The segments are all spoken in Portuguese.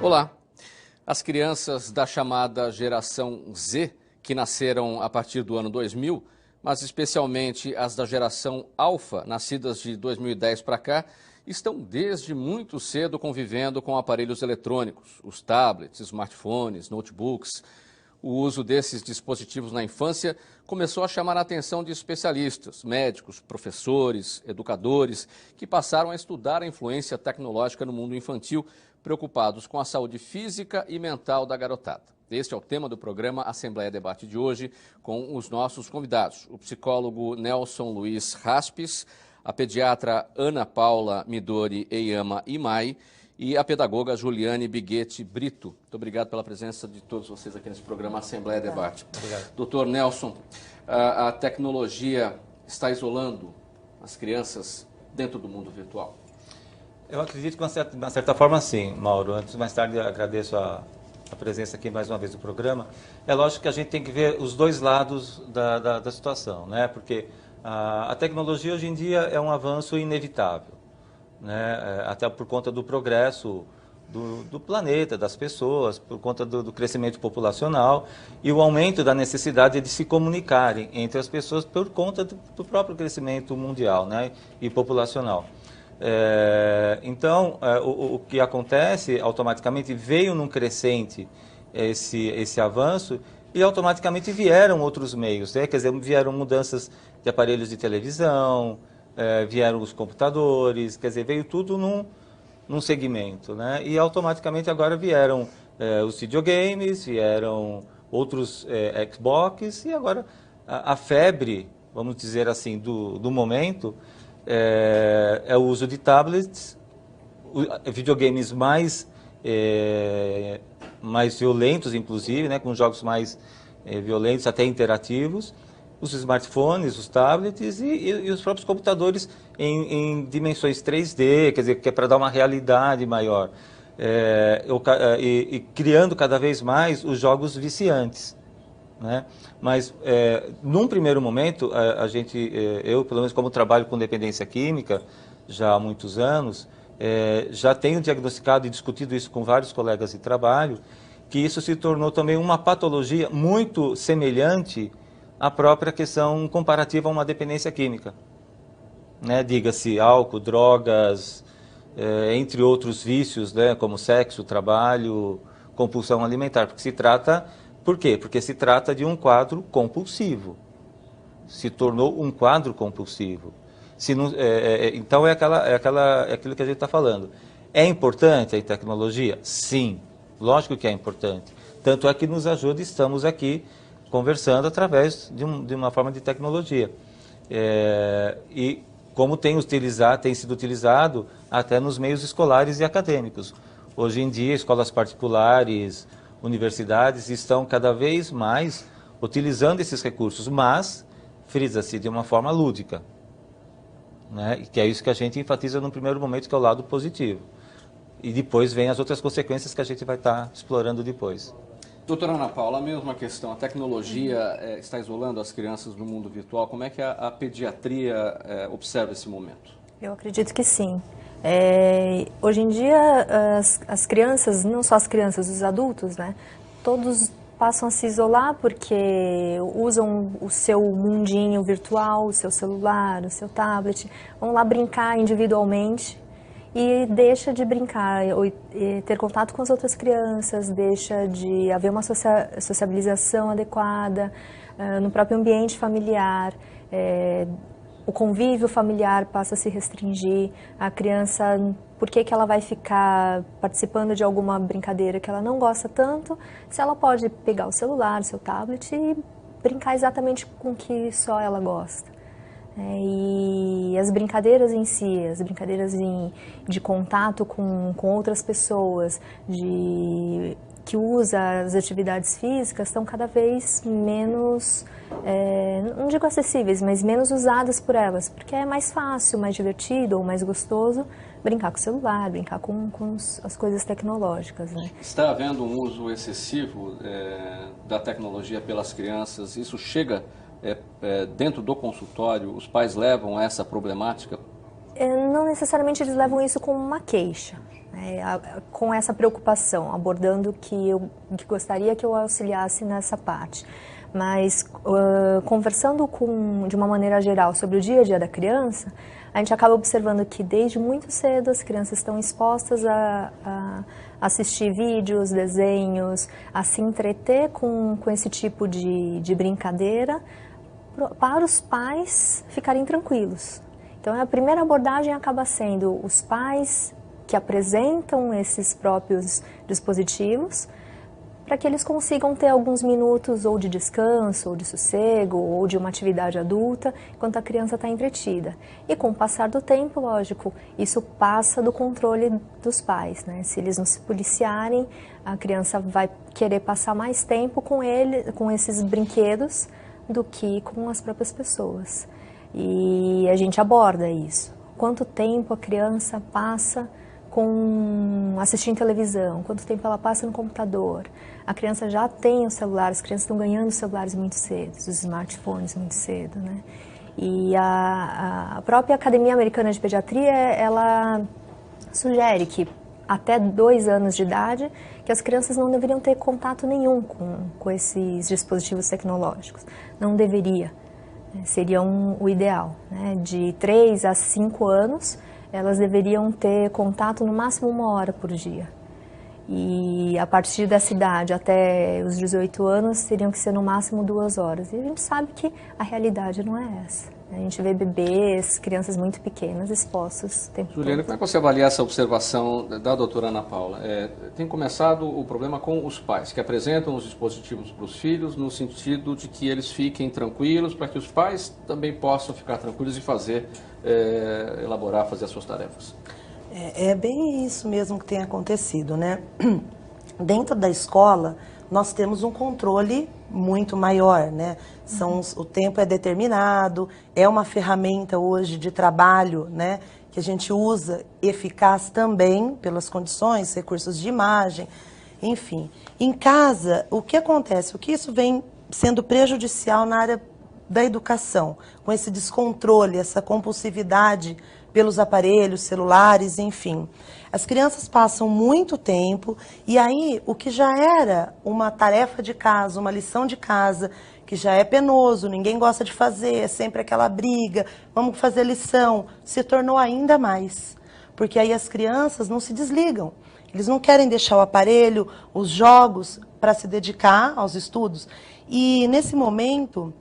Olá! As crianças da chamada geração Z, que nasceram a partir do ano 2000, mas especialmente as da geração Alpha, nascidas de 2010 para cá, estão desde muito cedo convivendo com aparelhos eletrônicos, os tablets, smartphones, notebooks. O uso desses dispositivos na infância começou a chamar a atenção de especialistas, médicos, professores, educadores, que passaram a estudar a influência tecnológica no mundo infantil, preocupados com a saúde física e mental da garotada. Este é o tema do programa Assembleia Debate de hoje, com os nossos convidados, o psicólogo Nelson Luiz Raspes, a pediatra Ana Paula Midori Eyama Imai e a pedagoga Juliane Biguetti Brito. Muito obrigado pela presença de todos vocês aqui nesse programa Assembleia Debate. Obrigado. Doutor Nelson, a tecnologia está isolando as crianças dentro do mundo virtual? Eu acredito que de uma certa forma sim, Mauro. Antes, mais tarde, agradeço a presença aqui mais uma vez do programa. É lógico que a gente tem que ver os dois lados da situação, né? Porque a tecnologia hoje em dia é um avanço inevitável, né? Até por conta do progresso do planeta, das pessoas, por conta do crescimento populacional e o aumento da necessidade de se comunicarem entre as pessoas por conta do próprio crescimento mundial, né? E populacional. Então, o que acontece, automaticamente veio num crescente esse avanço e automaticamente vieram outros meios, né? Quer dizer, vieram mudanças de aparelhos de televisão, vieram os computadores, quer dizer, veio tudo num segmento, né? E automaticamente agora vieram os videogames, vieram outros Xbox e agora a febre, vamos dizer assim, do momento é o uso de tablets, videogames mais violentos, inclusive, né, com jogos mais violentos, até interativos, os smartphones, os tablets e os próprios computadores em dimensões 3D, quer dizer, que é para dar uma realidade maior, e criando cada vez mais os jogos viciantes, né? Mas, num primeiro momento, eu, pelo menos como trabalho com dependência química, já há muitos anos, já tenho diagnosticado e discutido isso com vários colegas de trabalho, que isso se tornou também uma patologia muito semelhante à própria questão comparativa a uma dependência química, né? Diga-se álcool, drogas, entre outros vícios, né? Como sexo, trabalho, compulsão alimentar, porque se trata... Por quê? Porque se trata de um quadro compulsivo. Se tornou um quadro compulsivo. Então é aquilo que a gente está falando. É importante a tecnologia? Sim, lógico que é importante. Tanto é que nos ajuda, estamos aqui conversando através de uma forma de tecnologia. E como tem sido utilizado até nos meios escolares e acadêmicos. Hoje em dia, escolas particulares, universidades estão cada vez mais utilizando esses recursos, mas frisa-se de uma forma lúdica, né? Que é isso que a gente enfatiza no primeiro momento, que é o lado positivo. E depois vem as outras consequências que a gente vai estar explorando depois. Doutora Ana Paula, a mesma questão. A tecnologia está isolando as crianças do mundo virtual. Como é que a pediatria observa esse momento? Eu acredito que sim. Hoje em dia, as crianças, não só as crianças, os adultos, né, todos passam a se isolar porque usam o seu mundinho virtual, o seu celular, o seu tablet, vão lá brincar individualmente e deixa de brincar, e ter contato com as outras crianças, deixa de haver uma sociabilização adequada no próprio ambiente familiar. O convívio familiar passa a se restringir, a criança, por que ela vai ficar participando de alguma brincadeira que ela não gosta tanto, se ela pode pegar o celular, o seu tablet e brincar exatamente com o que só ela gosta. E as brincadeiras em si, as brincadeiras de contato com outras pessoas, que usa as atividades físicas, estão cada vez menos, não digo acessíveis, mas menos usadas por elas, porque é mais fácil, mais divertido ou mais gostoso brincar com o celular, brincar com as coisas tecnológicas, né? Está havendo um uso excessivo da tecnologia pelas crianças? Isso chega dentro do consultório? Os pais levam essa problemática? Não necessariamente eles levam isso como uma queixa. né, com essa preocupação, abordando que que gostaria que eu auxiliasse nessa parte. Mas conversando de uma maneira geral sobre o dia a dia da criança, a gente acaba observando que desde muito cedo as crianças estão expostas a assistir vídeos, desenhos, a se entreter com esse tipo de brincadeira, para os pais ficarem tranquilos. Então a primeira abordagem acaba sendo os pais que apresentam esses próprios dispositivos, para que eles consigam ter alguns minutos ou de descanso, ou de sossego, ou de uma atividade adulta, enquanto a criança está entretida. E com o passar do tempo, lógico, isso passa do controle dos pais, né? Se eles não se policiarem, a criança vai querer passar mais tempo com esses brinquedos, do que com as próprias pessoas. E a gente aborda isso. Quanto tempo a criança passa assistindo televisão, quanto tempo ela passa no computador. A criança já tem os celulares, as crianças estão ganhando os celulares muito cedo, os smartphones muito cedo, né? E a própria Academia Americana de Pediatria, ela sugere que até 2 anos de idade, que as crianças não deveriam ter contato nenhum com esses dispositivos tecnológicos. Não deveria, né? Seria o ideal, né? De 3 a 5 anos, elas deveriam ter contato no máximo 1 hora por dia. E a partir dessa idade até os 18 anos, teriam que ser no máximo 2 horas. E a gente sabe que a realidade não é essa. A gente vê bebês, crianças muito pequenas expostas o tempo todo. Juliana, como é que você avalia essa observação da doutora Ana Paula? Tem começado o problema com os pais, que apresentam os dispositivos para os filhos no sentido de que eles fiquem tranquilos, para que os pais também possam ficar tranquilos e fazer as suas tarefas. É bem isso mesmo que tem acontecido, né? Dentro da escola, nós temos um controle muito maior, né? O tempo é determinado, é uma ferramenta hoje de trabalho, né? Que a gente usa, eficaz também pelas condições, recursos de imagem, enfim. Em casa, o que acontece? O que isso vem sendo prejudicial na área da educação, com esse descontrole, essa compulsividade pelos aparelhos, celulares, enfim. As crianças passam muito tempo e aí o que já era uma tarefa de casa, uma lição de casa, que já é penoso, ninguém gosta de fazer, é sempre aquela briga, vamos fazer lição, se tornou ainda mais. Porque aí as crianças não se desligam, eles não querem deixar o aparelho, os jogos, para se dedicar aos estudos. E nesse momento,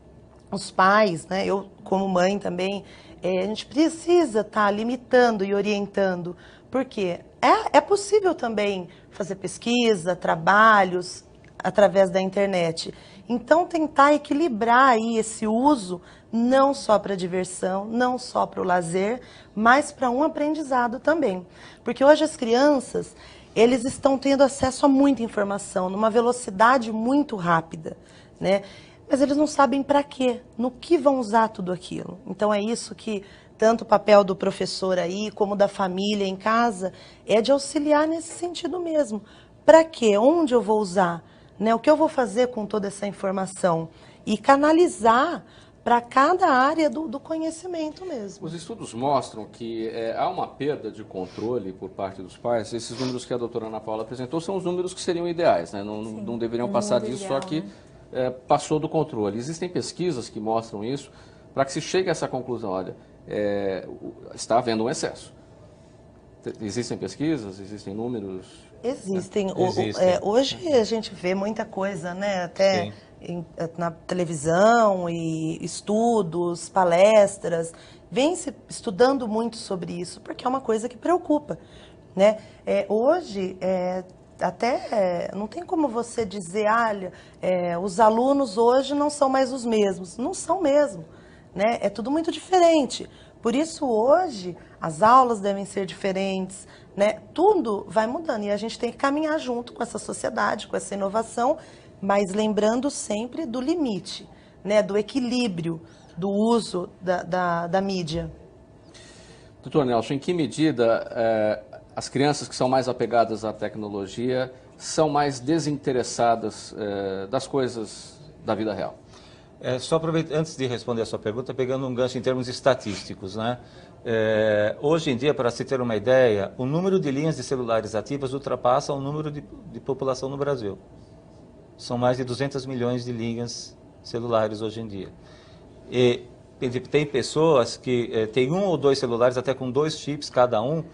os pais, né, eu como mãe também, a gente precisa estar limitando e orientando, porque é possível também fazer pesquisa, trabalhos através da internet. Então, tentar equilibrar aí esse uso, não só para diversão, não só para o lazer, mas para um aprendizado também. Porque hoje as crianças, eles estão tendo acesso a muita informação, numa velocidade muito rápida, né? Mas eles não sabem para quê, no que vão usar tudo aquilo. Então é isso que tanto o papel do professor aí, como da família em casa, é de auxiliar nesse sentido mesmo. Para quê? Onde eu vou usar? Né? O que eu vou fazer com toda essa informação? E canalizar para cada área do conhecimento mesmo. Os estudos mostram que há uma perda de controle por parte dos pais. Esses números que a doutora Ana Paula apresentou são os números que seriam ideais, né? Não deveriam passar disso, só que passou do controle. Existem pesquisas que mostram isso, para que se chegue a essa conclusão, olha, está havendo um excesso. Existem pesquisas, existem números? Existem. Hoje a gente vê muita coisa, né? Até na televisão, e estudos, palestras, vem se estudando muito sobre isso, porque é uma coisa que preocupa, né? Hoje, até não tem como você dizer, olha, os alunos hoje não são mais os mesmos. Não são mesmo, né? É tudo muito diferente. Por isso, hoje, as aulas devem ser diferentes, né? Tudo vai mudando e a gente tem que caminhar junto com essa sociedade, com essa inovação, mas lembrando sempre do limite, né? Do equilíbrio do uso da mídia. Doutor Nelson, em que medida as crianças que são mais apegadas à tecnologia são mais desinteressadas das coisas da vida real? Só aproveitando, antes de responder a sua pergunta, pegando um gancho em termos estatísticos, né? Hoje em dia, para se ter uma ideia, o número de linhas de celulares ativas ultrapassa o número de população no Brasil. São mais de 200 milhões de linhas celulares hoje em dia. E tem pessoas que têm 1 ou 2 celulares, até com 2 chips cada um,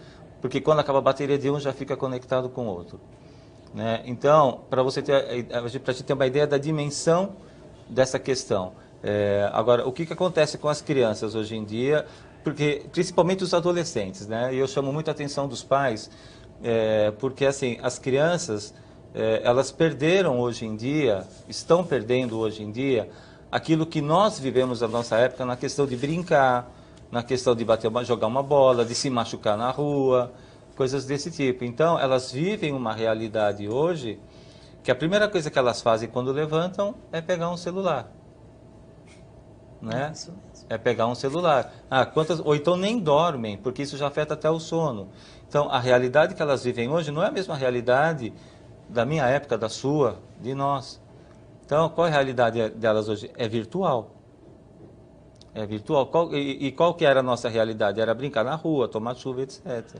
porque quando acaba a bateria de um já fica conectado com o outro. Né? Então, para você ter uma ideia da dimensão dessa questão. Agora, o que acontece com as crianças hoje em dia, porque principalmente os adolescentes, né? E eu chamo muito a atenção dos pais, porque assim, as crianças, elas perderam hoje em dia, estão perdendo hoje em dia, aquilo que nós vivemos na nossa época na questão de brincar, na questão de jogar uma bola, de se machucar na rua, coisas desse tipo. Então, elas vivem uma realidade hoje que a primeira coisa que elas fazem quando levantam é pegar um celular. Né? É pegar um celular. Ou então nem dormem, porque isso já afeta até o sono. Então, a realidade que elas vivem hoje não é a mesma realidade da minha época, da sua, de nós. Então, qual é a realidade delas hoje? É virtual. É virtual. Qual que era a nossa realidade? Era brincar na rua, tomar chuva, etc.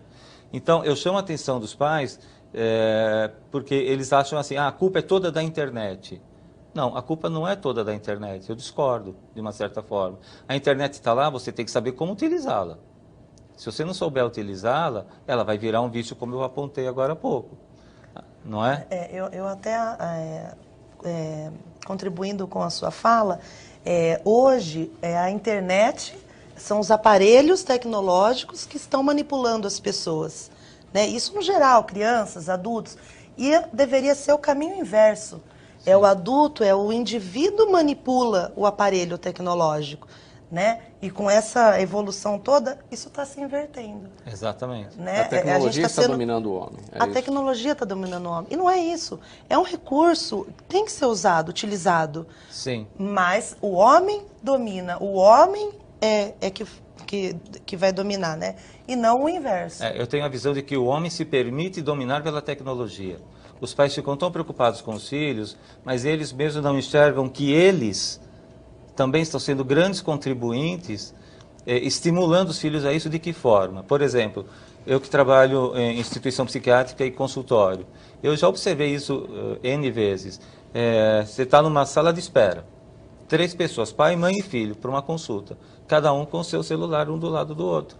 Então, eu chamo a atenção dos pais, porque eles acham assim, a culpa é toda da internet. Não, a culpa não é toda da internet, eu discordo, de uma certa forma. A internet está lá, você tem que saber como utilizá-la. Se você não souber utilizá-la, ela vai virar um vício, como eu apontei agora há pouco. Não é? Eu até, contribuindo com a sua fala, hoje a internet são os aparelhos tecnológicos que estão manipulando as pessoas. Né? Isso no geral, crianças, adultos. E deveria ser o caminho inverso. Sim. O adulto, o indivíduo manipula o aparelho tecnológico. Né? E com essa evolução toda, isso está se invertendo. Exatamente. Né? A tecnologia está dominando o homem. A tecnologia está dominando o homem. E não é isso. É um recurso, tem que ser usado, utilizado. Sim. Mas o homem domina. O homem que vai dominar, né? E não o inverso. Eu tenho a visão de que o homem se permite dominar pela tecnologia. Os pais ficam tão preocupados com os filhos, mas eles mesmos não enxergam que eles também estão sendo grandes contribuintes, estimulando os filhos a isso. De que forma? Por exemplo, eu que trabalho em instituição psiquiátrica e consultório, eu já observei isso N vezes. Você está numa sala de espera, 3 pessoas, pai, mãe e filho, para uma consulta, cada um com o seu celular, um do lado do outro.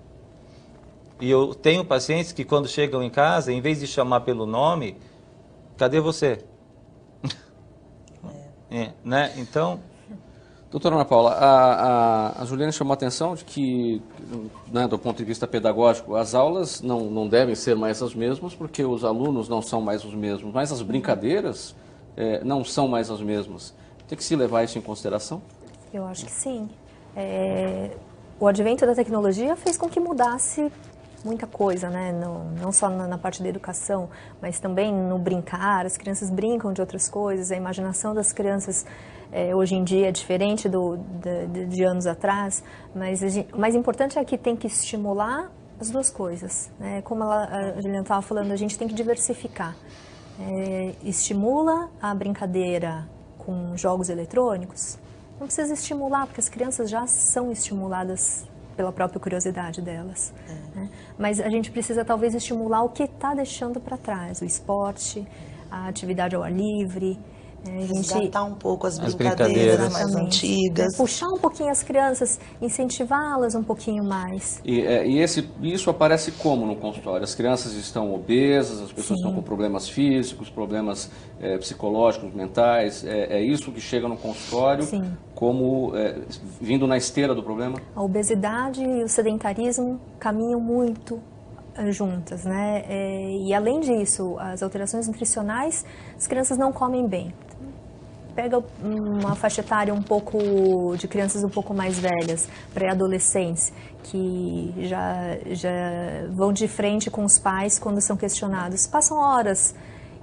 E eu tenho pacientes que quando chegam em casa, em vez de chamar pelo nome, cadê você? Né? Então... Doutora Ana Paula, a Juliana chamou a atenção de que, né, do ponto de vista pedagógico, as aulas não devem ser mais as mesmas, porque os alunos não são mais os mesmos, mas as brincadeiras não são mais as mesmas. Tem que se levar isso em consideração? Eu acho que sim. O advento da tecnologia fez com que mudasse muita coisa, né? Não só na parte da educação, mas também no brincar. As crianças brincam de outras coisas, a imaginação das crianças hoje em dia é diferente de anos atrás, mas o mais importante é que tem que estimular as duas coisas. Né? Como a Juliana estava falando, a gente tem que diversificar. Estimula a brincadeira com jogos eletrônicos, não precisa estimular, porque as crianças já são estimuladas pela própria curiosidade delas. Né? Mas a gente precisa talvez estimular o que está deixando para trás, o esporte, a atividade ao ar livre. Resgatar um pouco as brincadeiras mais antigas. Puxar um pouquinho as crianças, incentivá-las um pouquinho mais. Isso aparece como no consultório? As crianças estão obesas, as pessoas estão com problemas físicos, problemas psicológicos, mentais. É isso que chega no consultório como vindo na esteira do problema? A obesidade e o sedentarismo caminham muito juntas, né? E além disso, as alterações nutricionais, as crianças não comem bem. Pega uma faixa etária de crianças um pouco mais velhas, pré-adolescentes, que já vão de frente com os pais quando são questionados. Passam horas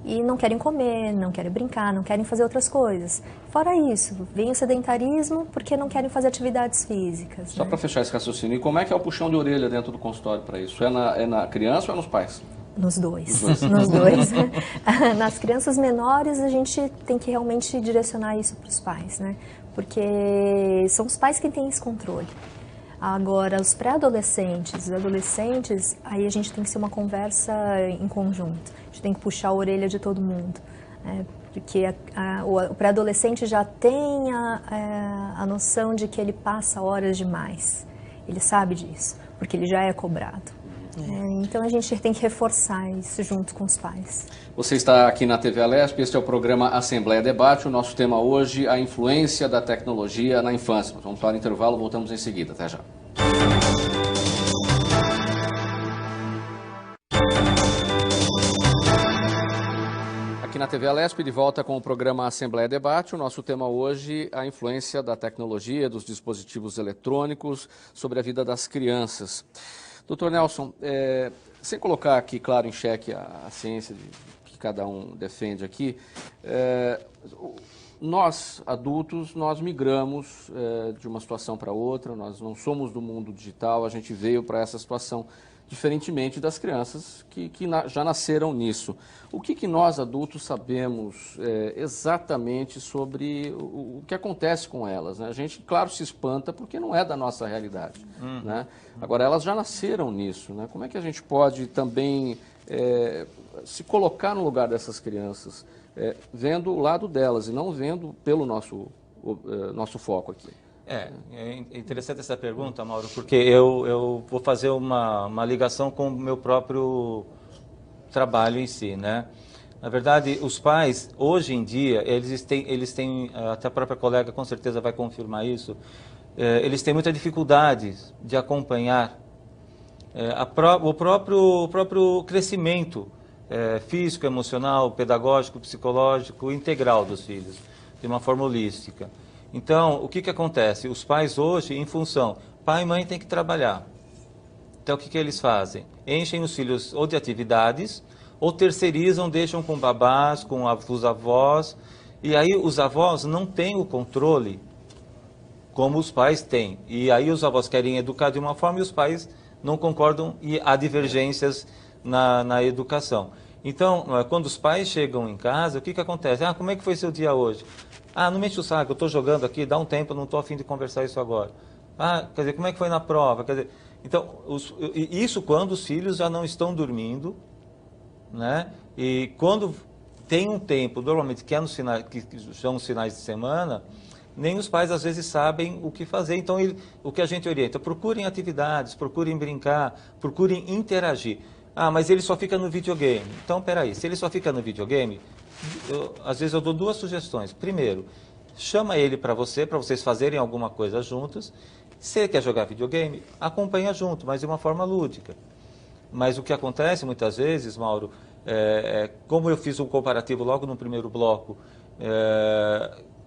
e não querem comer, não querem brincar, não querem fazer outras coisas. Fora isso, vem o sedentarismo porque não querem fazer atividades físicas. Só para fechar esse raciocínio, e como é que é o puxão de orelha dentro do consultório para isso? É na criança ou é nos pais? Nos dois, nos dois. Nas crianças menores, a gente tem que realmente direcionar isso para os pais, né? Porque são os pais que têm esse controle. Agora, os pré-adolescentes, os adolescentes, aí a gente tem que ser uma conversa em conjunto. A gente tem que puxar a orelha de todo mundo, né? Porque o pré-adolescente já tem a noção de que ele passa horas demais. Ele sabe disso, porque ele já é cobrado. Então a gente tem que reforçar isso junto com os pais. Você está aqui na TV Alesp, este é o programa Assembleia Debate. O nosso tema hoje, a influência da tecnologia na infância. Nós vamos para o intervalo, voltamos em seguida. Até já. Aqui na TV Alesp, de volta com o programa Assembleia Debate. O nosso tema hoje, a influência da tecnologia, dos dispositivos eletrônicos sobre a vida das crianças. Doutor Nelson, sem colocar aqui, claro, em xeque a ciência que cada um defende aqui, nós, adultos, nós migramos de uma situação para outra, nós não somos do mundo digital, a gente veio para essa situação, diferentemente das crianças que já nasceram nisso. O que nós, adultos, sabemos exatamente sobre o que acontece com elas, né? A gente, claro, se espanta porque não é da nossa realidade, né? Agora, elas já nasceram nisso, né? Como é que a gente pode também se colocar no lugar dessas crianças, vendo o lado delas e não vendo pelo nosso foco aqui? É interessante essa pergunta, Mauro, porque eu vou fazer uma ligação com o meu próprio trabalho em si, né? Na verdade, os pais, hoje em dia, eles têm, até a própria colega com certeza vai confirmar isso, eles têm muita dificuldade de acompanhar o próprio crescimento físico, emocional, pedagógico, psicológico, integral dos filhos, de uma forma holística. Então, o que acontece? Os pais hoje, em função, pai e mãe têm que trabalhar. Então, o que eles fazem? Enchem os filhos ou de atividades, ou terceirizam, deixam com babás, com os avós, e aí os avós não têm o controle como os pais têm. E aí os avós querem educar de uma forma e os pais não concordam e há divergências na educação. Então, quando os pais chegam em casa, o que acontece? Como é que foi seu dia hoje? Não me enche o saco, eu estou jogando aqui, dá um tempo, eu não estou a fim de conversar isso agora. Quer dizer, como é que foi na prova? Quer dizer, então, isso quando os filhos já não estão dormindo, né? E quando tem um tempo, normalmente que são os finais de semana, nem os pais às vezes sabem o que fazer. Então, o que a gente orienta, procurem atividades, procurem brincar, procurem interagir. Mas ele só fica no videogame. Então, peraí, se ele só fica no videogame, às vezes eu dou duas sugestões. Primeiro, chama ele para vocês fazerem alguma coisa juntos. Se ele quer jogar videogame, acompanha junto, mas de uma forma lúdica. Mas o que acontece muitas vezes, Mauro, como eu fiz um comparativo logo no primeiro bloco,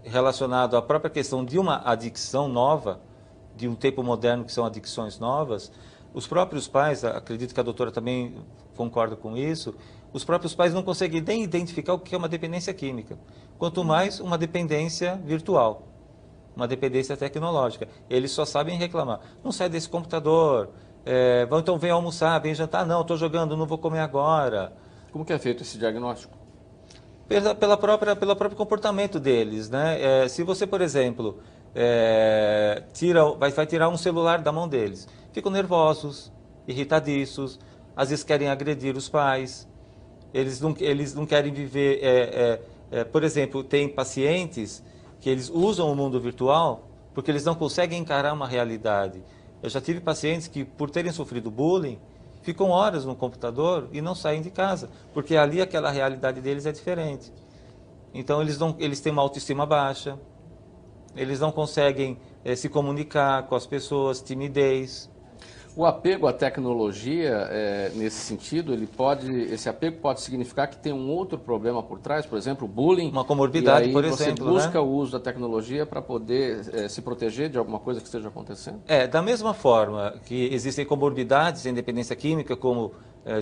relacionado à própria questão de uma adicção nova, de um tempo moderno que são adicções novas, os próprios pais, acredito que a doutora também concorda com isso, os próprios pais não conseguem nem identificar o que é uma dependência química, quanto mais uma dependência virtual, uma dependência tecnológica. Eles só sabem reclamar. Não sai desse computador, então vem almoçar, vem jantar, não, estou jogando, não vou comer agora. Como que é feito esse diagnóstico? Pelo próprio comportamento deles, né? Se você, por exemplo, vai tirar um celular da mão deles, ficam nervosos, irritadiços, às vezes querem agredir os pais, eles não querem viver... por exemplo, tem pacientes que eles usam o mundo virtual porque eles não conseguem encarar uma realidade. Eu já tive pacientes que, por terem sofrido bullying, ficam horas no computador e não saem de casa, porque ali aquela realidade deles é diferente. Então, eles têm uma autoestima baixa, eles não conseguem se comunicar com as pessoas, timidez. O apego à tecnologia, nesse sentido, esse apego pode significar que tem um outro problema por trás, por exemplo, bullying. Uma comorbidade, por exemplo. Você busca o uso da tecnologia para poder se proteger de alguma coisa que esteja acontecendo? Da mesma forma que existem comorbidades em dependência química, como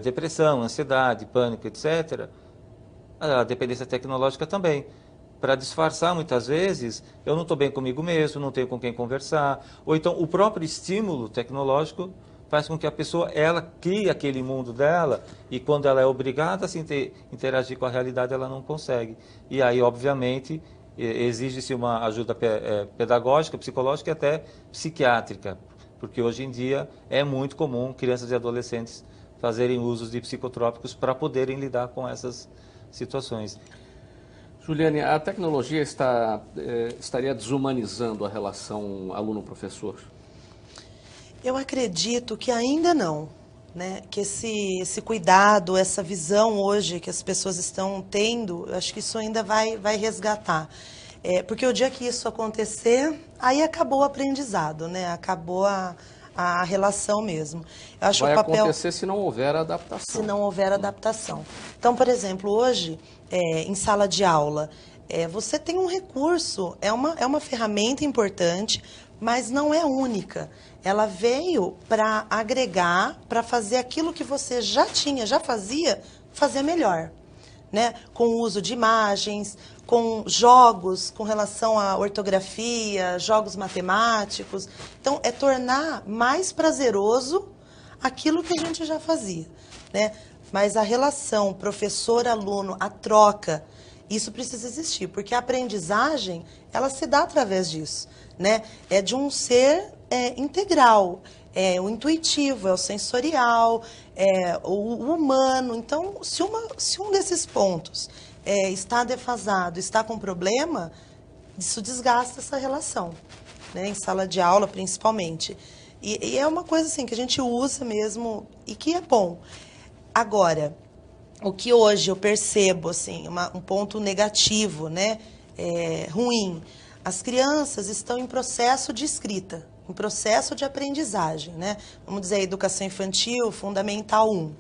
depressão, ansiedade, pânico, etc., a dependência tecnológica também. Para disfarçar, muitas vezes, eu não estou bem comigo mesmo, não tenho com quem conversar. Ou então, o próprio estímulo tecnológico faz com que a pessoa, ela crie aquele mundo dela, e quando ela é obrigada a se interagir com a realidade, ela não consegue. E aí, obviamente, exige-se uma ajuda pedagógica, psicológica e até psiquiátrica, porque hoje em dia é muito comum crianças e adolescentes fazerem usos de psicotrópicos para poderem lidar com essas situações. Juliane, a tecnologia estaria desumanizando a relação aluno-professor? Eu acredito que ainda não, né? Que esse cuidado, essa visão hoje que as pessoas estão tendo, eu acho que isso ainda vai resgatar. Porque o dia que isso acontecer, aí acabou o aprendizado, né? Acabou a relação mesmo. Eu acho vai o papel, acontecer se não houver adaptação. Se não houver adaptação. Então, por exemplo, hoje, em sala de aula, você tem um recurso, é uma ferramenta importante, mas não é única. Ela veio para agregar, para fazer aquilo que você já fazia, fazer melhor. Né? Com o uso de imagens, com jogos com relação à ortografia, jogos matemáticos. Então, é tornar mais prazeroso aquilo que a gente já fazia. Né? Mas a relação professor-aluno, a troca, isso precisa existir, porque a aprendizagem, ela se dá através disso. Né? É de um ser integral, é o intuitivo, é o sensorial, é o humano. Então, se um desses pontos está defasado, está com problema, isso desgasta essa relação, né? Em sala de aula, principalmente. E é uma coisa assim que a gente usa mesmo e que é bom. Agora, o que hoje eu percebo, assim, um ponto negativo, né? Ruim, as crianças estão em processo de escrita, em processo de aprendizagem, né? Vamos dizer, educação infantil, fundamental 1.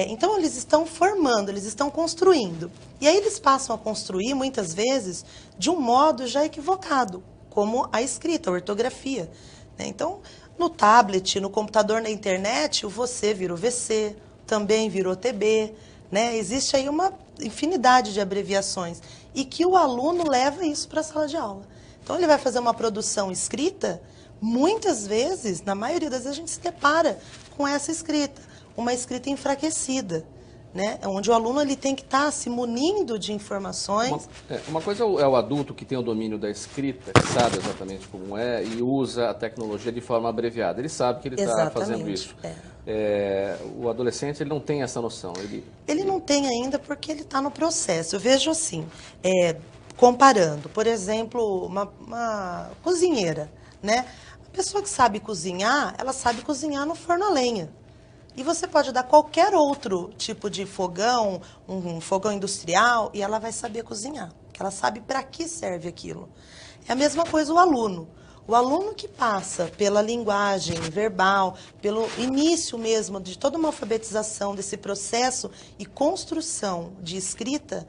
Então, eles estão formando, eles estão construindo. E aí eles passam a construir, muitas vezes, de um modo já equivocado, como a escrita, a ortografia. Né? Então, no tablet, no computador, na internet, o você virou VC, também virou TB. Né? Existe aí uma infinidade de abreviações. E que o aluno leva isso para a sala de aula. Então, ele vai fazer uma produção escrita, muitas vezes, na maioria das vezes, a gente se depara com essa escrita, uma escrita enfraquecida, né? Onde o aluno ele tem que estar se munindo de informações. Uma coisa é o adulto que tem o domínio da escrita, que sabe exatamente como é, e usa a tecnologia de forma abreviada. Ele sabe que ele está fazendo isso. O adolescente ele não tem essa noção. Ele não tem ainda porque ele está no processo. Eu vejo assim, comparando, por exemplo, uma cozinheira, né? A pessoa que sabe cozinhar, ela sabe cozinhar no forno a lenha. E você pode dar qualquer outro tipo de fogão, um fogão industrial, e ela vai saber cozinhar. Porque ela sabe para que serve aquilo. É a mesma coisa o aluno. O aluno que passa pela linguagem verbal, pelo início mesmo de toda uma alfabetização desse processo e construção de escrita,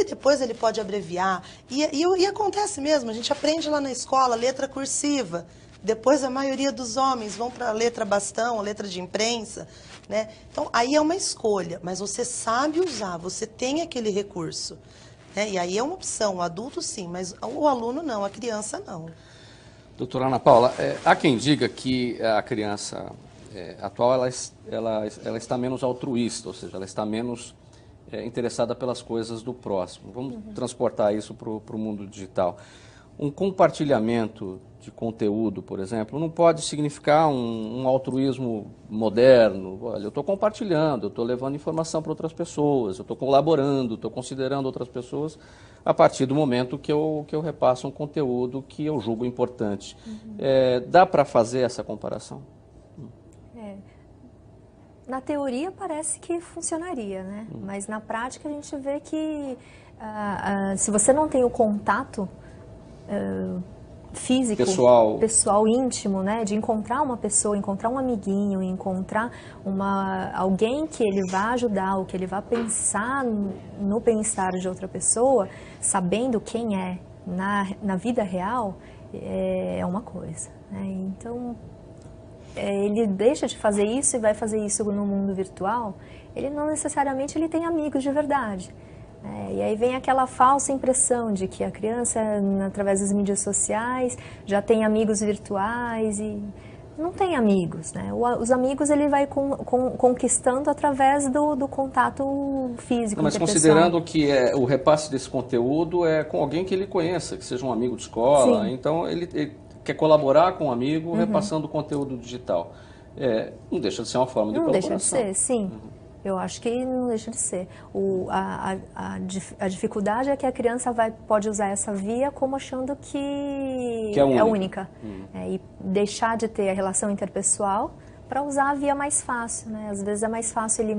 depois ele pode abreviar. E acontece mesmo, a gente aprende lá na escola letra cursiva. Depois a maioria dos homens vão para a letra bastão, a letra de imprensa, né? Então, aí é uma escolha, mas você sabe usar, você tem aquele recurso. Né? E aí é uma opção, o adulto sim, mas o aluno não, a criança não. Doutora Ana Paula, há quem diga que a criança atual ela está menos altruísta, ou seja, ela está menos interessada pelas coisas do próximo. Vamos transportar isso para o mundo digital. Um compartilhamento de conteúdo, por exemplo, não pode significar um altruísmo moderno. Olha, eu estou compartilhando, eu estou levando informação para outras pessoas, eu estou colaborando, estou considerando outras pessoas a partir do momento que eu repasso um conteúdo que eu julgo importante. Dá para fazer essa comparação? Na teoria parece que funcionaria, né? Mas na prática a gente vê que se você não tem o contato físico, pessoal íntimo, né, de encontrar uma pessoa, encontrar um amiguinho, encontrar alguém que ele vá ajudar, ou que ele vá pensar no bem-estar de outra pessoa, sabendo quem é na vida real, é uma coisa. Né? Então, ele deixa de fazer isso e vai fazer isso no mundo virtual, ele não necessariamente ele tem amigos de verdade. E aí vem aquela falsa impressão de que a criança, através das mídias sociais, já tem amigos virtuais. não tem amigos, né? Os amigos ele vai conquistando através do contato físico, Não, mas interpessoal. considerando que o repasse desse conteúdo é com alguém que ele conheça, que seja um amigo de escola, Sim. então ele quer colaborar com um amigo repassando o conteúdo digital. Não deixa de ser uma forma de Não colaboração. deixa de ser, sim. Eu acho que não deixa de ser. A dificuldade é que a criança pode usar essa via como achando que é única. única. E deixar de ter a relação interpessoal para usar a via mais fácil, né? Às vezes é mais fácil ele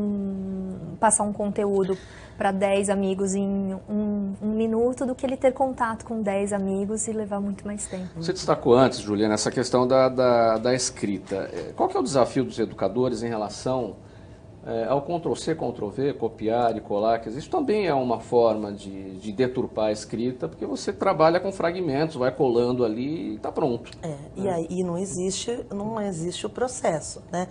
passar um conteúdo para 10 amigos em um minuto do que ele ter contato com 10 amigos e levar muito mais tempo. Você destacou antes, Juliana, essa questão da escrita. Qual que é o desafio dos educadores em relação ao Ctrl-C, Ctrl-V, copiar e colar? Que isso também é uma forma de deturpar a escrita, porque você trabalha com fragmentos, vai colando ali e está pronto. E aí não existe o processo, né?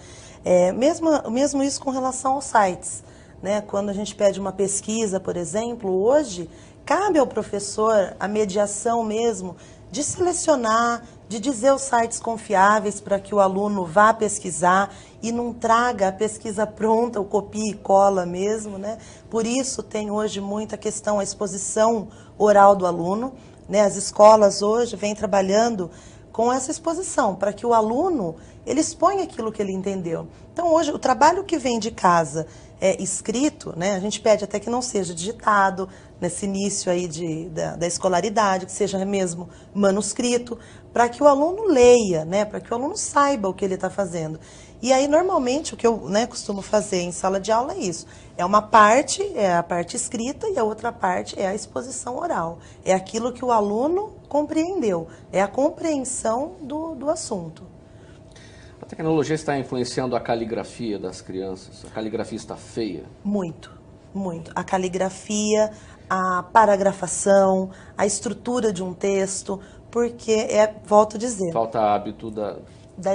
Mesmo isso com relação aos sites, né? Quando a gente pede uma pesquisa, por exemplo, hoje cabe ao professor a mediação mesmo de selecionar, de dizer os sites confiáveis para que o aluno vá pesquisar e não traga a pesquisa pronta, o copia e cola mesmo, né? Por isso tem hoje muita questão, a exposição oral do aluno, né? As escolas hoje vêm trabalhando com essa exposição, para que o aluno ele exponha aquilo que ele entendeu. Então hoje o trabalho que vem de casa escrito, né? A gente pede até que não seja digitado nesse início aí da escolaridade, que seja mesmo manuscrito, para que o aluno leia, né? Para que o aluno saiba o que ele está fazendo. E aí, normalmente, o que eu costumo fazer em sala de aula é isso. É uma parte, é a parte escrita, e a outra parte é a exposição oral. É aquilo que o aluno compreendeu, é a compreensão do assunto. A tecnologia está influenciando a caligrafia das crianças? A caligrafia está feia? Muito, muito. A caligrafia, a paragrafação, a estrutura de um texto, porque volto a dizer... Falta hábito da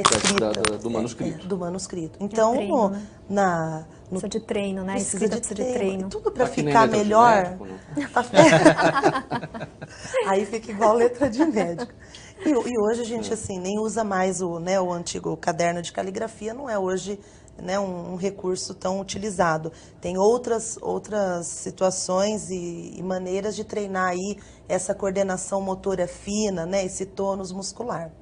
escrita, do manuscrito. Do manuscrito. Então, treino, né? no Precisa de treino, né? Precisa de treino. Tudo para Tá que nem ficar letra de melhor. médico, Aí fica igual letra de médico. E hoje a gente assim nem usa mais o antigo caderno de caligrafia, não é hoje, né, um recurso tão utilizado. Tem outras situações e maneiras de treinar aí essa coordenação motora fina, né, esse tônus muscular.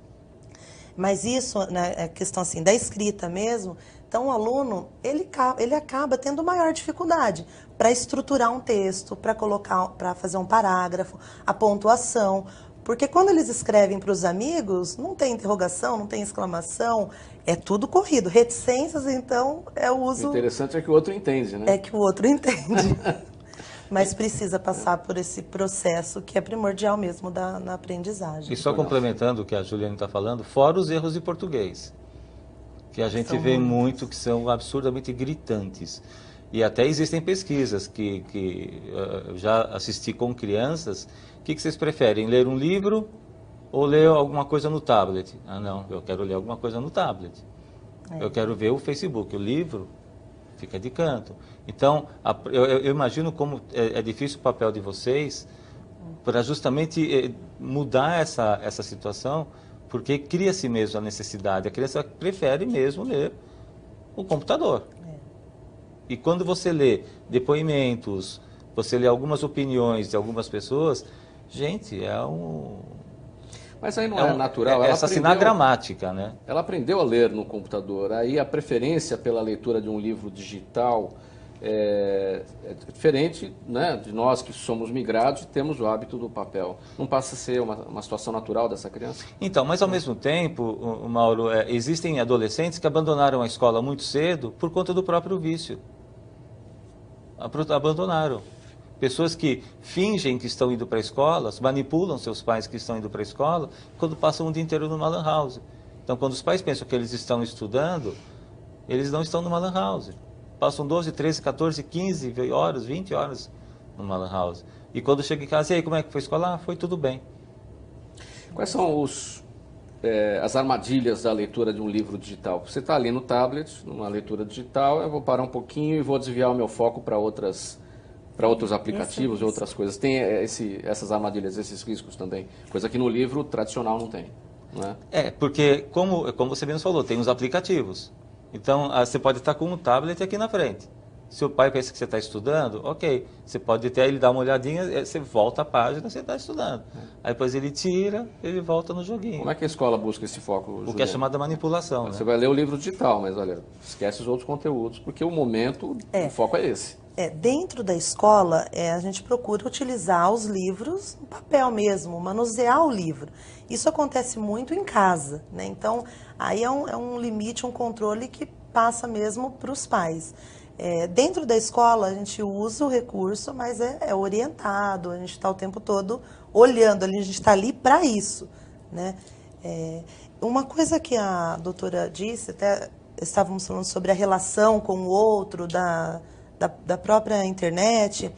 Mas isso, né, é questão assim da escrita mesmo. Então o aluno ele acaba tendo maior dificuldade para estruturar um texto, para fazer um parágrafo, a pontuação. Porque quando eles escrevem para os amigos, não tem interrogação, não tem exclamação, é tudo corrido. Reticências, então, é o uso... O interessante é que o outro entende, né? É que o outro entende. Mas precisa passar por esse processo que é primordial mesmo na aprendizagem. E só complementando o que a Juliana está falando, fora os erros de português, que a gente vê muito, que são absurdamente gritantes. E até existem pesquisas que já assisti com crianças. O que vocês preferem, ler um livro ou ler alguma coisa no tablet? Ah, não, eu quero ler alguma coisa no tablet. Eu quero ver o Facebook. O livro fica de canto. Então, eu imagino como é difícil o papel de vocês para justamente mudar essa situação, porque cria-se mesmo a necessidade. A criança prefere mesmo ler o computador. E quando você lê depoimentos, você lê algumas opiniões de algumas pessoas, gente, Mas aí não é natural. É assassinar gramática, né? Ela aprendeu a ler no computador. Aí a preferência pela leitura de um livro digital é diferente, né, de nós que somos migrados e temos o hábito do papel. Não passa a ser uma situação natural dessa criança? Então, mas ao mesmo tempo, Mauro, existem adolescentes que abandonaram a escola muito cedo por conta do próprio vício. Abandonaram. Pessoas que fingem que estão indo para a escola, manipulam seus pais que estão indo para a escola, quando passam o dia inteiro numa lan house. Então, quando os pais pensam que eles estão estudando, eles não estão numa lan house. Passam 12, 13, 14, 15 horas, 20 horas numa lan house. E quando chega em casa, e aí, como é que foi a escola? Ah, foi tudo bem. Quais são as armadilhas da leitura de um livro digital? Você está ali no tablet, numa leitura digital, eu vou parar um pouquinho e vou desviar o meu foco para outros aplicativos e outras coisas. Tem essas armadilhas, esses riscos também, coisa que no livro tradicional não tem. né? Porque, como você mesmo falou, tem os aplicativos. Então, você pode estar com um tablet aqui na frente. Se o pai pensa que você está estudando, ok. Você pode até ele dar uma olhadinha, você volta a página, você está estudando. Aí depois ele tira, ele volta no joguinho. Como é que a escola busca esse foco, O Juliano? que é chamada manipulação. Você Né? vai ler o livro digital, mas olha, esquece os outros conteúdos, porque o momento, o foco é esse. Dentro da escola, a gente procura utilizar os livros no papel mesmo, manusear o livro. Isso acontece muito em casa, né? Então, aí é um limite, um controle que passa mesmo para os pais. Dentro da escola, a gente usa o recurso, mas é orientado, a gente está o tempo todo olhando, a gente está ali para isso, né? Uma coisa que a doutora disse, até estávamos falando sobre a relação com o outro, da própria internet,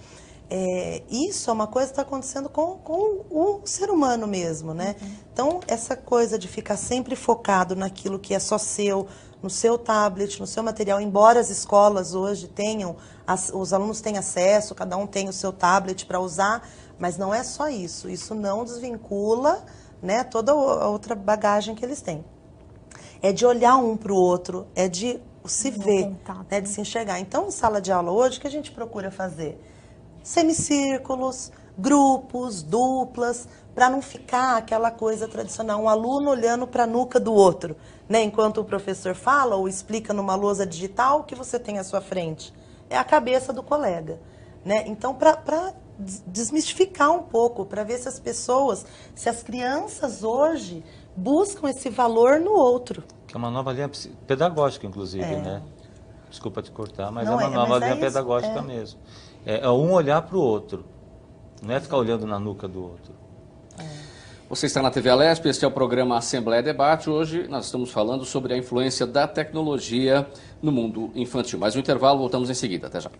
isso é uma coisa que está acontecendo com o ser humano mesmo, né? Então, essa coisa de ficar sempre focado naquilo que é só seu, no seu tablet, no seu material, embora as escolas hoje tenham, os alunos têm acesso, cada um tem o seu tablet para usar, mas não é só isso. Isso não desvincula, né, toda a outra bagagem que eles têm. É de olhar um para o outro, é de se ver, né, de se enxergar. Então, em sala de aula hoje, o que a gente procura fazer? Semicírculos, grupos, duplas, para não ficar aquela coisa tradicional, um aluno olhando para a nuca do outro, né? Enquanto o professor fala ou explica numa lousa digital, o que você tem à sua frente? É a cabeça do colega, né? Então, para desmistificar um pouco, para ver se as pessoas, se as crianças hoje buscam esse valor no outro. Que é uma nova linha pedagógica, inclusive, né? Desculpa te cortar, mas não é uma nova linha isso, pedagógica mesmo. É um olhar para o outro, não é ficar olhando na nuca do outro. Você está na TV Alesp, este é o programa Assembleia Debate. Hoje nós estamos falando sobre a influência da tecnologia no mundo infantil. Mais um intervalo, voltamos em seguida. Até já.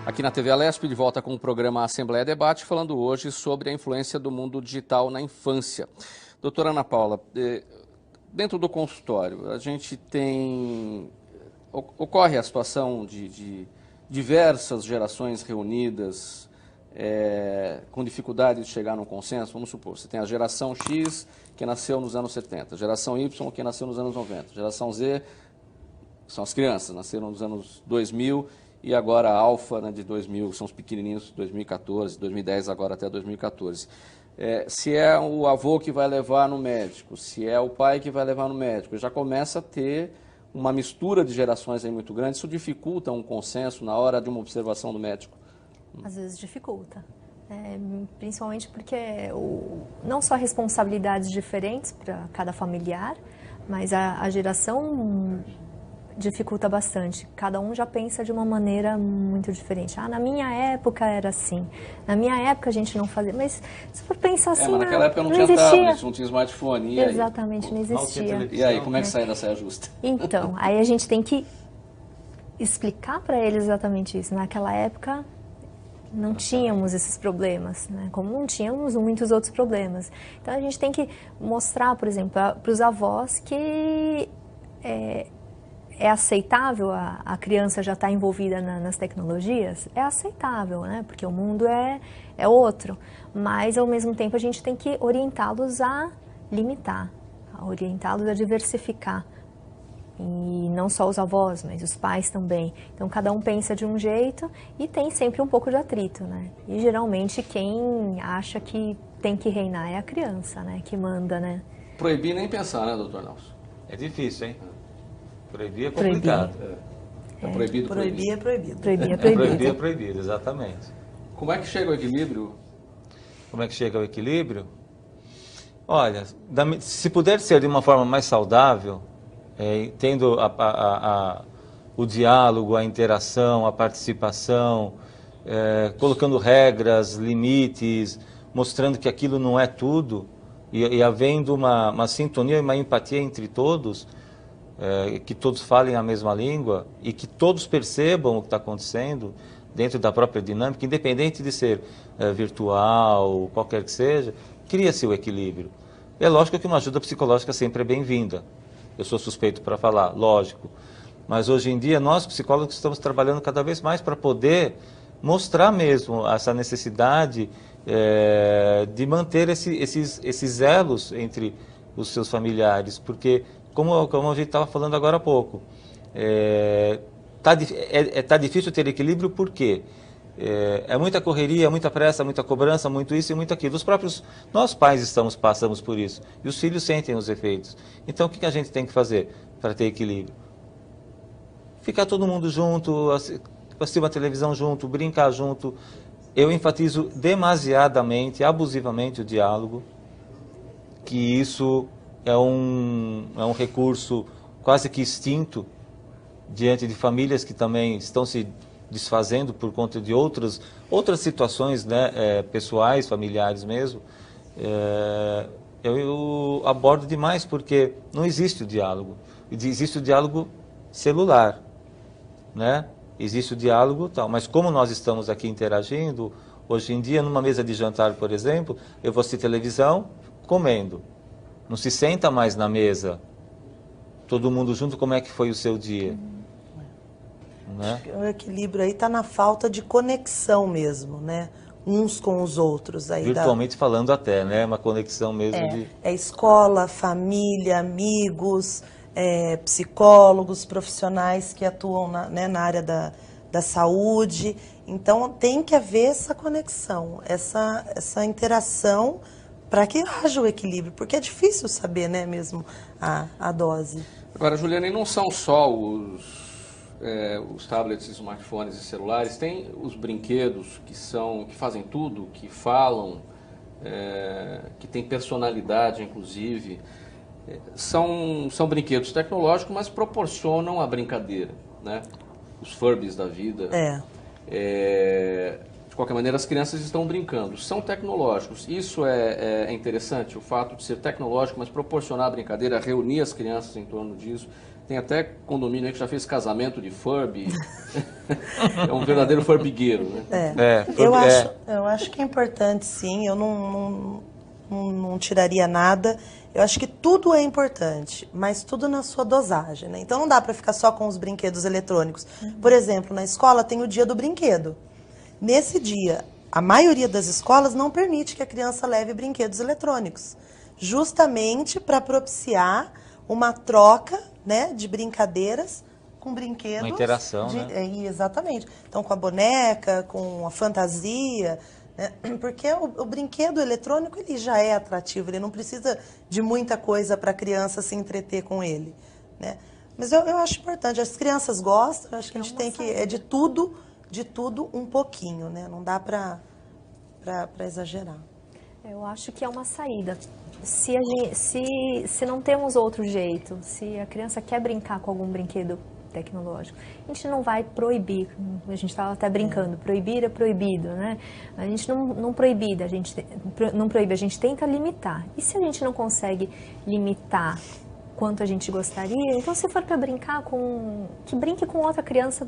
Aqui na TV Alesp, de volta com o programa Assembleia Debate, falando hoje sobre a influência do mundo digital na infância. Doutora Ana Paula, dentro do consultório, a gente ocorre a situação de diversas gerações reunidas com dificuldade de chegar num consenso. Vamos supor, você tem a geração X, que nasceu nos anos 70, a geração Y, que nasceu nos anos 90, a geração Z, são as crianças, nasceram nos anos 2000, e agora a Alfa, né, de 2000, são os pequenininhos, 2014, 2010, agora até 2014. Se é o avô que vai levar no médico, se é o pai que vai levar no médico, já começa a ter uma mistura de gerações aí muito grande. Isso dificulta um consenso na hora de uma observação do médico? Às vezes dificulta, principalmente porque não só responsabilidades diferentes para cada familiar, mas a geração dificulta bastante. Cada um já pensa de uma maneira muito diferente. Na minha época era assim. Na minha época a gente não fazia. Mas se for pensar assim, mas naquela época não tinha existia tablet, não tinha smartphone. E exatamente, aí, não existia. E aí, como é que sai da saia justa? Então, aí a gente tem que explicar para eles exatamente isso. Naquela época não tínhamos esses problemas, né? Como não tínhamos muitos outros problemas. Então a gente tem que mostrar, por exemplo, para os avós que é aceitável a criança já estar envolvida nas tecnologias? É aceitável, né? Porque o mundo é outro. Mas, ao mesmo tempo, a gente tem que orientá-los a limitar, a orientá-los a diversificar. E não só os avós, mas os pais também. Então, cada um pensa de um jeito e tem sempre um pouco de atrito, né? E, geralmente, quem acha que tem que reinar é a criança, né? Que manda, né? Proibir nem pensar, né, doutor Nelson? É difícil, hein? Proibir é complicado. Proibido, proibir é proibido. Proibir é proibido. Proibir é proibido, exatamente. Como é que chega ao equilíbrio? Como é que chega ao equilíbrio? Olha, se puder ser de uma forma mais saudável, tendo o diálogo, a interação, a participação, colocando regras, limites, mostrando que aquilo não é tudo, e havendo uma sintonia e uma empatia entre todos, que todos falem a mesma língua e que todos percebam o que está acontecendo dentro da própria dinâmica, independente de ser virtual, qualquer que seja, cria-se o equilíbrio. É lógico que uma ajuda psicológica sempre é bem-vinda. Eu sou suspeito para falar, lógico. Mas hoje em dia nós, psicólogos, estamos trabalhando cada vez mais para poder mostrar mesmo essa necessidade de manter esses elos entre os seus familiares, porque, como a gente estava falando agora há pouco, tá difícil ter equilíbrio porque é muita correria, muita pressa, muita cobrança, muito isso e muito aquilo. Nós pais passamos por isso, e os filhos sentem os efeitos. Então, o que a gente tem que fazer para ter equilíbrio? Ficar todo mundo junto, assistir uma televisão junto, brincar junto. Eu enfatizo demasiadamente, abusivamente o diálogo, que isso é um recurso quase que extinto diante de famílias que também estão se desfazendo por conta de outras situações, né, pessoais, familiares mesmo. Eu abordo demais porque não existe o diálogo. Existe o diálogo celular, né? Existe o diálogo tal, mas como nós estamos aqui interagindo, hoje em dia, numa mesa de jantar, por exemplo, eu vou assistir televisão comendo. Não se senta mais na mesa, todo mundo junto, como é que foi o seu dia? Né? O equilíbrio aí está na falta de conexão mesmo, né? Uns com os outros. Aí virtualmente falando até, né? Uma conexão mesmo de... escola, família, amigos, psicólogos, profissionais que atuam na área da saúde. Então, tem que haver essa conexão, essa interação para que haja o equilíbrio, porque é difícil saber, né, mesmo a dose. Agora, Juliana, e não são só os tablets, smartphones e celulares, tem os brinquedos que fazem tudo, que falam, que tem personalidade, inclusive. São brinquedos tecnológicos, mas proporcionam a brincadeira, né? Os Furbies da vida. De qualquer maneira, as crianças estão brincando. São tecnológicos. Isso é interessante, o fato de ser tecnológico, mas proporcionar a brincadeira, reunir as crianças em torno disso. Tem até condomínio aí que já fez casamento de Furby. É um verdadeiro Furbigueiro, né? Eu acho que é importante, sim. Eu não tiraria nada. Eu acho que tudo é importante, mas tudo na sua dosagem, né? Então não dá para ficar só com os brinquedos eletrônicos. Por exemplo, na escola tem o dia do brinquedo. Nesse dia, a maioria das escolas não permite que a criança leve brinquedos eletrônicos, justamente para propiciar uma troca, né, de brincadeiras com brinquedos. Uma interação, né? Exatamente. Então, com a boneca, com a fantasia, né? Porque o brinquedo eletrônico ele já é atrativo, ele não precisa de muita coisa para a criança se entreter com ele, né? Mas eu acho importante, as crianças gostam, eu acho que a gente tem que, de tudo um pouquinho, né? Não dá para exagerar. Eu acho que é uma saída. Se não temos outro jeito, se a criança quer brincar com algum brinquedo tecnológico, a gente não vai proibir. A gente estava até brincando, proibir é proibido, né? A gente não proíbe, a gente tenta limitar. E se a gente não consegue limitar quanto a gente gostaria, então se for para brincar que brinque com outra criança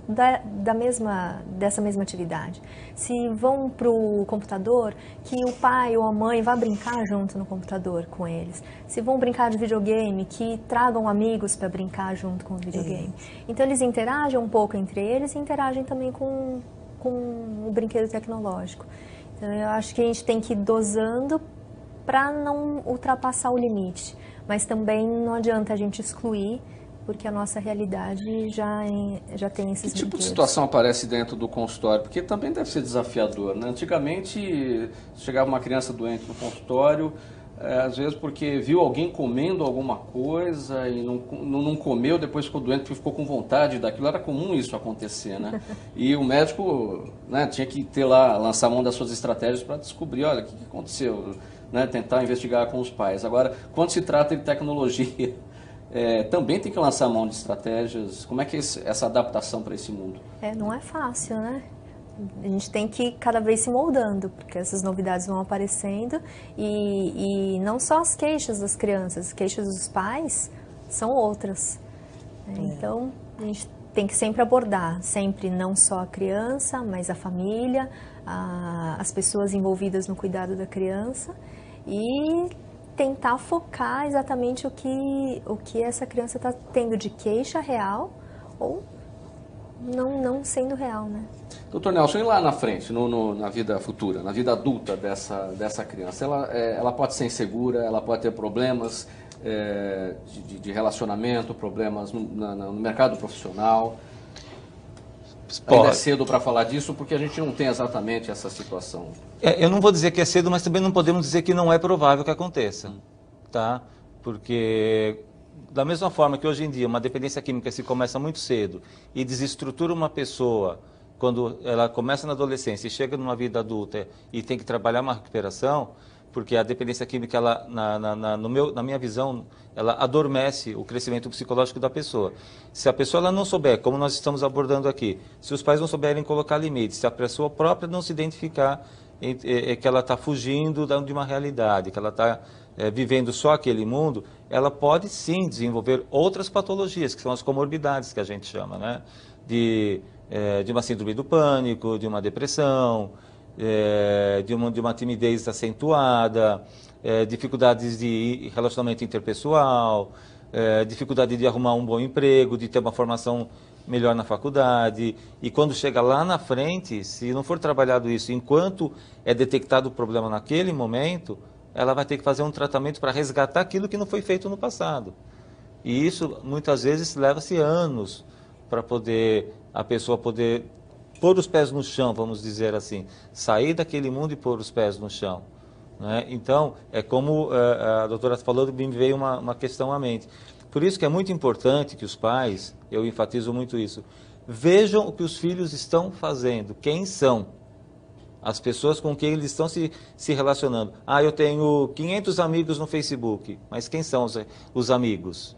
dessa mesma atividade. Se vão para o computador, que o pai ou a mãe vá brincar junto no computador com eles. Se vão brincar de videogame, que tragam amigos para brincar junto com o videogame. Então eles interagem um pouco entre eles e interagem também com o brinquedo tecnológico. Então eu acho que a gente tem que ir dosando para não ultrapassar o limite. Mas também não adianta a gente excluir, porque a nossa realidade já tem esses brinquedos. Que tipo de situação aparece dentro do consultório? Porque também deve ser desafiador, né? Antigamente, chegava uma criança doente no consultório, às vezes porque viu alguém comendo alguma coisa e não comeu, depois ficou doente porque ficou com vontade daquilo. Era comum isso acontecer, né? E o médico, né, tinha que lançar mão das suas estratégias para descobrir, olha, o que aconteceu? Né, tentar investigar com os pais. Agora, quando se trata de tecnologia, também tem que lançar mão de estratégias. Como é que é essa adaptação para esse mundo? Não é fácil, né? A gente tem que cada vez se moldando, porque essas novidades vão aparecendo e não só as queixas das crianças, as queixas dos pais são outras. Então, a gente tem que sempre abordar, sempre não só a criança, mas a família, as pessoas envolvidas no cuidado da criança e tentar focar exatamente o que essa criança está tendo de queixa real ou não sendo real, né? Doutor Nelson, e lá na frente, na vida futura, na vida adulta dessa criança, ela pode ser insegura, ela pode ter problemas de relacionamento, problemas no mercado profissional? Ainda é cedo para falar disso, porque a gente não tem exatamente essa situação. Eu não vou dizer que é cedo, mas também não podemos dizer que não é provável que aconteça, tá? Porque da mesma forma que hoje em dia uma dependência química se começa muito cedo e desestrutura uma pessoa quando ela começa na adolescência e chega numa vida adulta e tem que trabalhar uma recuperação, porque a dependência química, ela, na minha visão, ela adormece o crescimento psicológico da pessoa. Se a pessoa ela não souber, como nós estamos abordando aqui, se os pais não souberem colocar limites, se a pessoa própria não se identificar que ela está fugindo de uma realidade, que ela está vivendo só aquele mundo, ela pode sim desenvolver outras patologias, que são as comorbidades que a gente chama, né? De uma síndrome do pânico, de uma depressão, de uma timidez acentuada, dificuldades de relacionamento interpessoal, dificuldade de arrumar um bom emprego, de ter uma formação melhor na faculdade. E quando chega lá na frente, se não for trabalhado isso enquanto é detectado o problema naquele momento, ela vai ter que fazer um tratamento para resgatar aquilo que não foi feito no passado. E isso, muitas vezes, leva-se anos para a pessoa poder pôr os pés no chão, vamos dizer assim, sair daquele mundo e pôr os pés no chão, né? Então, é como a doutora falou, me veio uma questão à mente. Por isso que é muito importante que os pais, eu enfatizo muito isso, vejam o que os filhos estão fazendo, quem são as pessoas com quem eles estão se relacionando. Eu tenho 500 amigos no Facebook, mas quem são os amigos?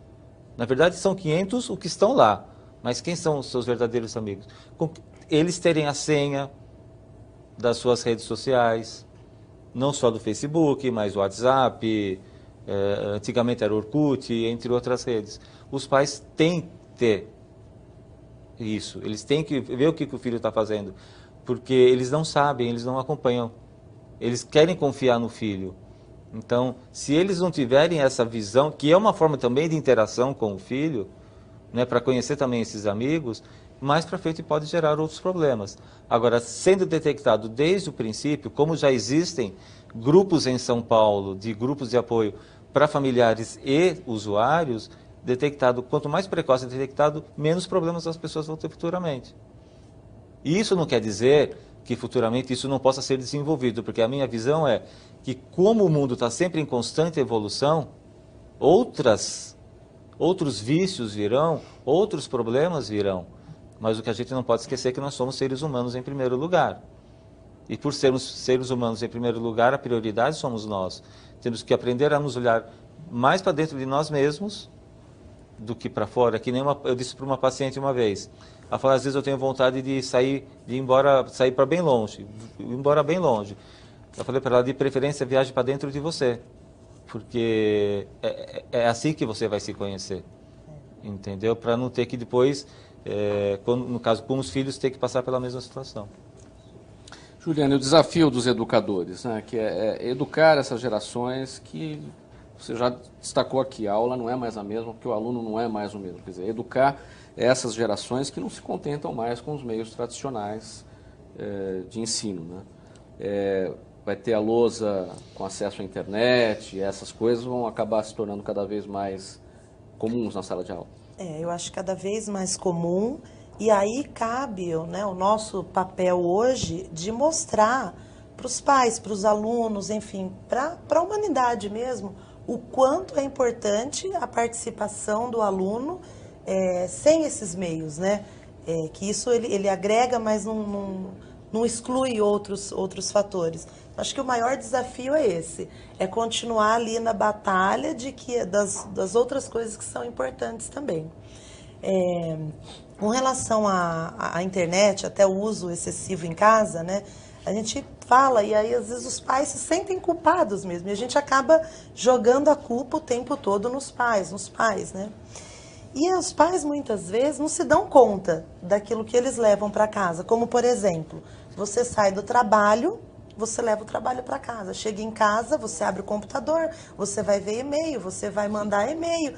Na verdade, são 500 os que estão lá, mas quem são os seus verdadeiros amigos? Eles terem a senha das suas redes sociais, não só do Facebook, mas o WhatsApp, antigamente era o Orkut, entre outras redes. Os pais têm que ter isso, eles têm que ver o que o filho está fazendo, porque eles não sabem, eles não acompanham, eles querem confiar no filho. Então, se eles não tiverem essa visão, que é uma forma também de interação com o filho, né, para conhecer também esses amigos, mais para frente pode gerar outros problemas. Agora, sendo detectado desde o princípio, como já existem grupos em São Paulo, de grupos de apoio para familiares e usuários, quanto mais precoce detectado, menos problemas as pessoas vão ter futuramente. E isso não quer dizer que futuramente isso não possa ser desenvolvido, porque a minha visão é que como o mundo está sempre em constante evolução, outros vícios virão, outros problemas virão. Mas o que a gente não pode esquecer é que nós somos seres humanos em primeiro lugar. E por sermos seres humanos em primeiro lugar, a prioridade somos nós. Temos que aprender a nos olhar mais para dentro de nós mesmos do que para fora. Que nem eu disse para uma paciente uma vez. Ela falou, às vezes eu tenho vontade de sair para bem longe, ir embora bem longe. Eu falei para ela, de preferência, viaje para dentro de você. Porque é assim que você vai se conhecer. Entendeu? Para não ter que depois, no caso com os filhos, ter que passar pela mesma situação. Juliane, o desafio dos educadores, né, que é educar essas gerações que você já destacou aqui, a aula não é mais a mesma, porque o aluno não é mais o mesmo. Quer dizer, educar essas gerações que não se contentam mais com os meios tradicionais de ensino, né? Vai ter a lousa com acesso à internet, e essas coisas vão acabar se tornando cada vez mais comuns na sala de aula. Eu acho cada vez mais comum, e aí cabe, né, o nosso papel hoje de mostrar para os pais, para os alunos, enfim, para a humanidade mesmo, o quanto é importante a participação do aluno sem esses meios, né? Que isso ele agrega, mas não exclui outros fatores. Acho que o maior desafio é esse, é continuar ali na batalha das outras coisas que são importantes também. Com relação à internet, até o uso excessivo em casa, né? A gente fala e aí às vezes os pais se sentem culpados mesmo, e a gente acaba jogando a culpa o tempo todo nos pais, né? E os pais muitas vezes não se dão conta daquilo que eles levam para casa, como por exemplo, você sai do trabalho, você leva o trabalho para casa, chega em casa, você abre o computador, você vai ver e-mail, você vai mandar e-mail.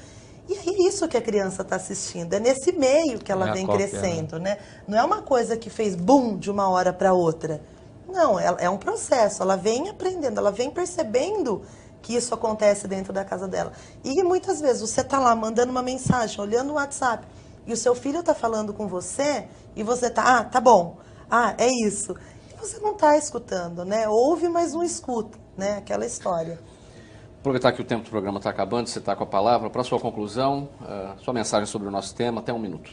E é isso que a criança está assistindo, é nesse meio que ela vem crescendo, né? Não é uma coisa que fez boom de uma hora para outra. Não, é um processo, ela vem aprendendo, ela vem percebendo que isso acontece dentro da casa dela. E muitas vezes você está lá mandando uma mensagem, olhando o WhatsApp, e o seu filho está falando com você, e você está, tá bom, é isso. E você não está escutando, né? Ouve, mas não escuta, né? Aquela história. Aproveitar que o tempo do programa está acabando, você está com a palavra, para a sua conclusão, sua mensagem sobre o nosso tema, até 1 minuto.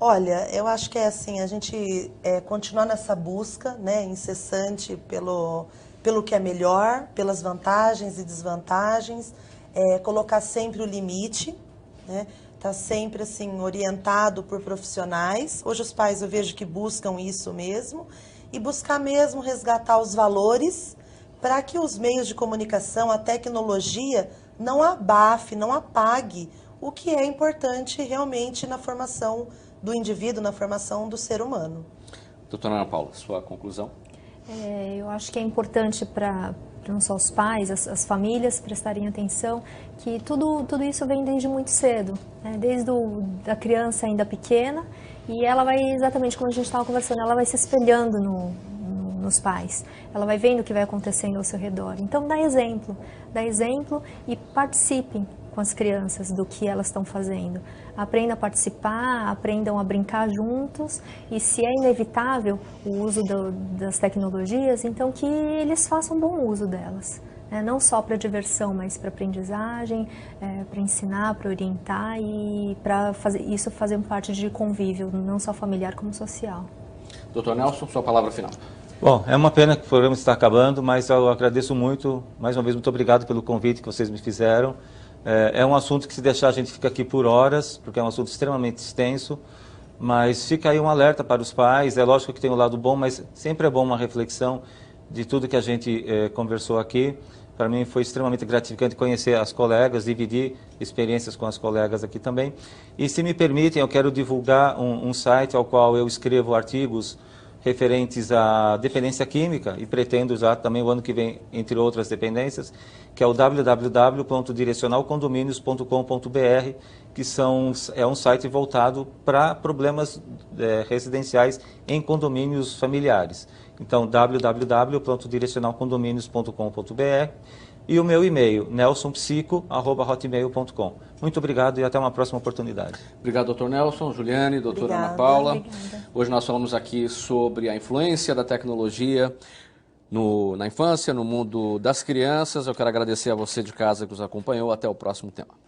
Olha, eu acho que é assim, a gente continuar nessa busca, né, incessante pelo que é melhor, pelas vantagens e desvantagens, colocar sempre o limite, né, tá sempre assim orientado por profissionais. Hoje os pais eu vejo que buscam isso mesmo e buscar mesmo resgatar os valores para que os meios de comunicação, a tecnologia não abafe, não apague o que é importante realmente na formação do indivíduo, na formação do ser humano. Doutora Ana Paula, sua conclusão? Eu acho que é importante para não só os pais, as famílias prestarem atenção que tudo isso vem desde muito cedo, né? Desde a criança ainda pequena, e ela vai, exatamente como a gente estava conversando, ela vai se espelhando nos pais, ela vai vendo o que vai acontecendo ao seu redor. Então dá exemplo e participem com as crianças do que elas estão fazendo. Aprendam a participar, aprendam a brincar juntos, e se é inevitável o uso das tecnologias, então que eles façam bom uso delas, né? Não só para diversão, mas para aprendizagem, para ensinar, para orientar e para fazer parte de convívio, não só familiar como social. Dr. Nelson, sua palavra final. Bom, é uma pena que o programa está acabando, mas eu agradeço muito, mais uma vez, muito obrigado pelo convite que vocês me fizeram. É um assunto que, se deixar, a gente fica aqui por horas, porque é um assunto extremamente extenso, mas fica aí um alerta para os pais. É lógico que tem o lado bom, mas sempre é bom uma reflexão de tudo que a gente conversou aqui. Para mim foi extremamente gratificante conhecer as colegas, dividir experiências com as colegas aqui também. E, se me permitem, eu quero divulgar um site ao qual eu escrevo artigos referentes à dependência química, e pretendo usar também o ano que vem, entre outras dependências, que é o www.direcionalcondomínios.com.br, que é um site voltado para problemas residenciais em condomínios familiares. Então, www.direcionalcondomínios.com.br, e o meu e-mail, nelsonpsico@hotmail.com. Muito obrigado e até uma próxima oportunidade. Obrigado, doutor Nelson, Juliane, doutora Ana Paula. Obrigada. Hoje nós falamos aqui sobre a influência da tecnologia na infância, no mundo das crianças. Eu quero agradecer a você de casa que nos acompanhou. Até o próximo tema.